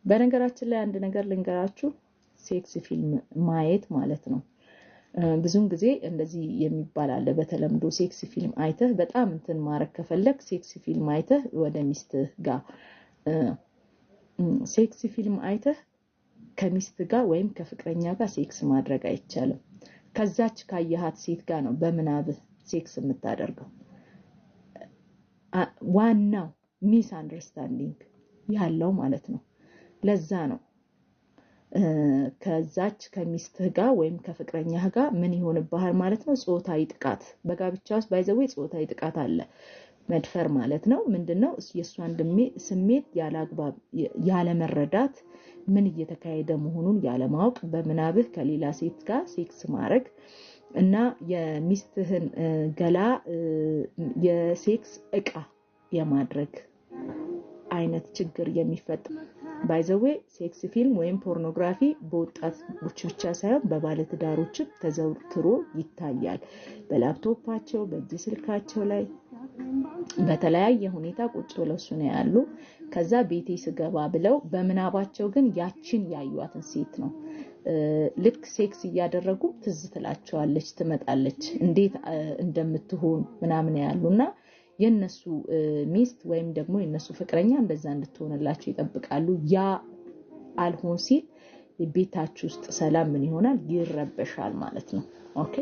በነገራችን ላይ አንድ ነገር ልንገራችሁ ሴክስ ፊልም ማየት ማለት ነው ብዙን ጊዜ እንደዚህ የሚባል አለ በተለምዶ ሴክስ ፊልም አይተህ በጣም እንትን ማረክ ከፈለክ ሴክስ ፊልም አይተህ ወደ ሚስትህ ጋር ሴክስ ፊልም አይተህ ከሚስት ጋር ወይም ከፍቅረኛ ጋር ሴክስ ማድረግ አይቻልም ከዛች ካየሃት ሴት ጋር ነው በመናብህ ሴክስ የምታደርገው ዋናው ሚስ አንደርስታንዲንግ ያለው ማለት ነው ለዛ ነው ከዛች ከሚስትህ ጋር ወይም ከፍቅረኛህ ጋር ምን ይሆንብሃል ማለት ነው ጾታዊ ጥቃት በጋብቻ ውስጥ ባይዘው ጾታዊ ጥቃት አለ መድፈር ማለት ነው ምንድነው የሷን ስሜት ያላግባብ ያለ መረዳት ምን እየተካሄደ መሆኑን ያለ ማወቅ በመናብህ ከሌላ ሴት ጋር ሴክስ ማድረግ እና የሚስትህን ገላ የሴክስ እቃ የማድረግ አይነት ችግር የሚፈጠር ባይዘዌ ሴክስ ፊልም ወይም ፖርኖግራፊ በወጣቶች ብቻ ሳይሆን በባለትዳሮችም ተዘውትሮ ይታያል በላፕቶፓቸው በእጅ ስልካቸው ላይ በተለያየ ሁኔታ ቁጭ ብለው ነው ያሉ ከዛ ቤቴ ስገባ ብለው በመናባቸው ግን ያችን ያዩዋትን ሴት ነው ልክ ሴክስ እያደረጉ ትዝ ትላቸዋለች ትመጣለች እንዴት እንደምትሆን ምናምን ያሉና የነሱ ሚስት ወይም ደግሞ የነሱ ፍቅረኛ እንደዛ እንድትሆንላቸው ይጠብቃሉ ያ አልሆን ሲል ቤታችሁ ውስጥ ሰላም ምን ይሆናል ይረበሻል ማለት ነው ኦኬ